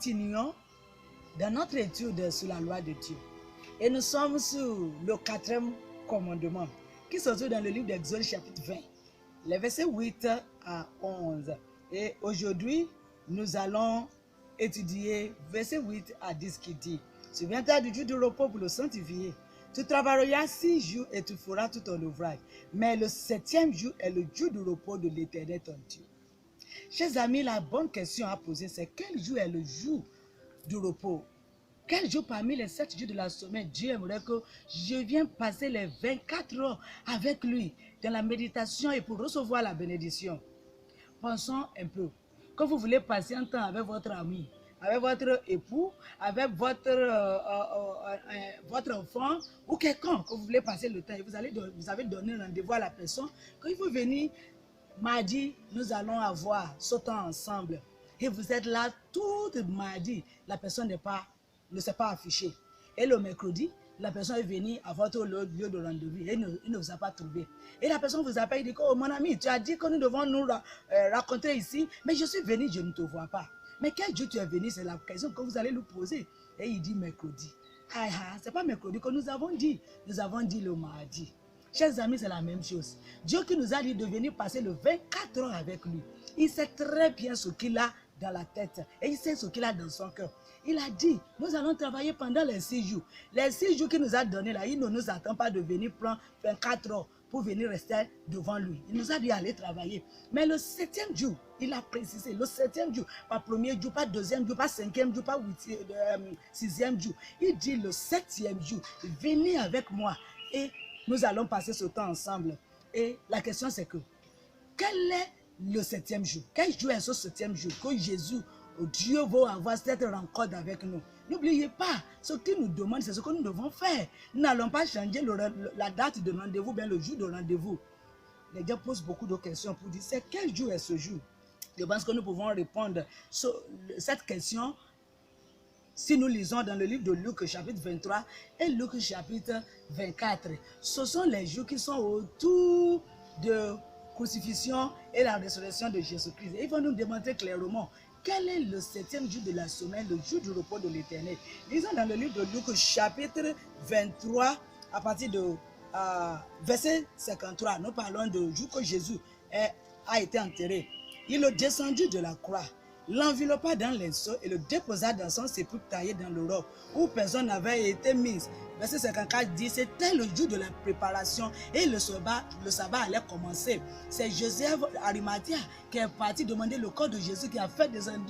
continuons dans notre étude sur la loi de Dieu. Et nous sommes sur le 4e commandement qui se trouve dans le livre d'Exode chapitre 20, les versets 8 à 11. Et aujourd'hui, nous allons étudier verset 8 à 10 qui dit: Souviens-toi du jour du repos pour le sanctifier. Tu travailleras 6 jours et tu feras tout ton ouvrage. Mais le 7e jour est le jour du repos de l'Éternel ton Dieu. Chers amis, la bonne question à poser, c'est quel jour est le jour du repos? Quel jour parmi les 7 jours de la semaine Dieu aimerait que je vienne passer les 24 heures avec lui dans la méditation et pour recevoir la bénédiction? Pensons un peu. Quand vous voulez passer un temps avec votre ami, avec votre époux, avec votre enfant ou quelqu'un que vous voulez passer le temps, et vous avez donné rendez-vous à la personne, quand il faut venir mardi, nous allons avoir ce temps ensemble. Et vous êtes là tout mardi, la personne ne s'est pas affichée. Et le mercredi, la personne est venue à votre lieu de rendez-vous et il ne vous a pas trouvé. Et la personne vous appelle et dit: oh mon ami, tu as dit que nous devons nous rencontrer ici, mais je suis venu, je ne te vois pas. Mais quel jour tu es venu? C'est la question que vous allez nous poser. Et il dit mercredi. Ah, ce n'est pas mercredi que nous avons dit le mardi. Chers amis, c'est la même chose. Dieu qui nous a dit de venir passer le 24 heures avec lui, il sait très bien ce qu'il a dans la tête et il sait ce qu'il a dans son cœur. Il a dit, nous allons travailler pendant les 6 jours. Les 6 jours qu'il nous a donnés là, il ne nous attend pas de venir prendre 24 heures pour venir rester devant lui. Il nous a dit aller travailler. Mais le 7e jour, il a précisé, le 7e jour, pas 1er jour, pas 2e jour, pas 5e jour, pas 6e jour. Il dit le 7e jour, venez avec moi et nous allons passer ce temps ensemble. Et la question c'est que, quel est le 7e jour? Quel jour est ce 7e jour que Jésus, Dieu, va avoir cette rencontre avec nous? N'oubliez pas, ce qu'il nous demande, c'est ce que nous devons faire. Nous n'allons pas changer la date de rendez-vous, bien le jour de rendez-vous. Les gens posent beaucoup de questions pour dire, c'est quel jour est ce jour? Je pense que nous pouvons répondre sur cette question si nous lisons dans le livre de Luc chapitre 23 et Luc chapitre 24. Ce sont les jours qui sont autour de crucifixion et la résurrection de Jésus-Christ. Ils vont nous démontrer clairement quel est le 7e jour de la semaine, le jour du repos de l'Éternel. Lisons dans le livre de Luc chapitre 23 à partir de verset 53. Nous parlons du jour que Jésus a été enterré. Il est descendu de la croix, l'enveloppa dans linceul et le déposa dans son sépulcre taillé dans le roc où personne n'avait été mis. Verset 54 dit, c'était le jour de la préparation et le sabbat allait commencer. C'est Joseph Arimathie qui est parti demander le corps de Jésus, qui a fait descendre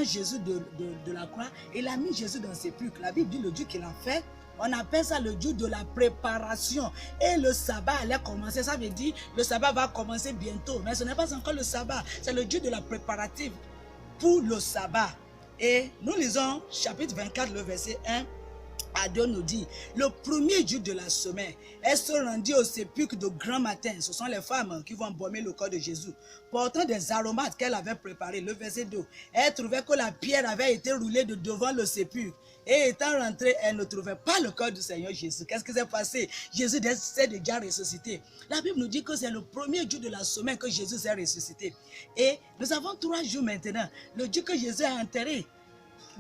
Jésus de la croix et il a mis Jésus dans le sépulcre. La Bible dit le jour qu'il a fait, on appelle ça le jour de la préparation. Et le sabbat allait commencer. Ça veut dire le sabbat va commencer bientôt. Mais ce n'est pas encore le sabbat. C'est le jour de la préparative pour le sabbat. Et nous lisons chapitre 24, le verset 1 à 2 nous dit, le premier jour de la semaine, elle se rendit au sépulcre de grand matin. Ce sont les femmes qui vont embaumer le corps de Jésus, portant des aromates qu'elle avait préparés. Le verset 2, elle trouvait que la pierre avait été roulée de devant le sépulcre. Et étant rentrée, elle ne trouvait pas le corps du Seigneur Jésus. Qu'est-ce qui s'est passé? Jésus s'est déjà ressuscité. La Bible nous dit que c'est le premier jour de la semaine que Jésus s'est ressuscité. Et nous avons 3 jours maintenant. Le jour que Jésus a enterré,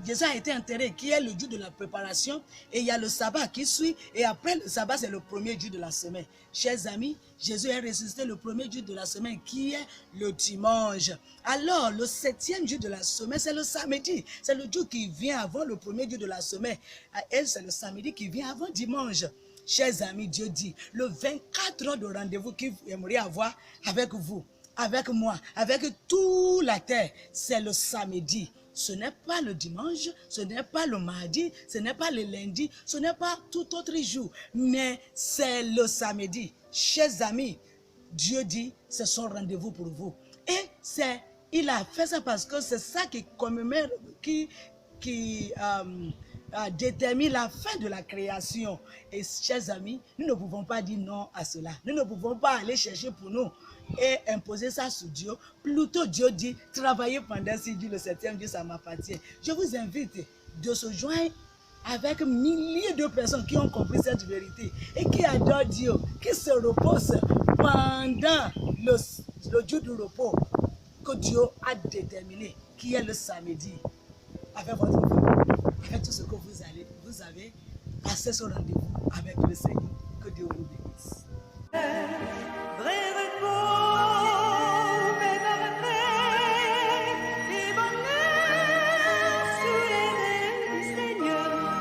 Jésus a été enterré, qui est le jour de la préparation, et il y a le sabbat qui suit, et après le sabbat, c'est le premier jour de la semaine. Chers amis, Jésus est ressuscité le premier jour de la semaine, qui est le dimanche. Alors, le 7e jour de la semaine, c'est le samedi. C'est le jour qui vient avant le premier jour de la semaine. Et c'est le samedi qui vient avant dimanche. Chers amis, Dieu dit, le 24 heures de rendez-vous qu'il aimerait avoir avec vous, avec moi, avec toute la terre, c'est le samedi. Ce n'est pas le dimanche, ce n'est pas le mardi, ce n'est pas le lundi, ce n'est pas tout autre jour, mais c'est le samedi. Chers amis, Dieu dit, c'est son rendez-vous pour vous. Et il a fait ça parce que c'est ça qui commémore, qui détermine la fin de la création. Et chers amis, nous ne pouvons pas dire non à cela. Nous ne pouvons pas aller chercher pour nous et imposer ça sur Dieu. Plutôt Dieu dit, travaillez pendant 6 jours, le 7e jour, ça m'appartient. Je vous invite de se joindre avec milliers de personnes qui ont compris cette vérité et qui adorent Dieu, qui se reposent pendant le jour du repos que Dieu a déterminé, qui est le samedi. avec votre famille, avec tout ce que vous avez passé ce rendez-vous avec le Seigneur. Que Dieu vous bénisse.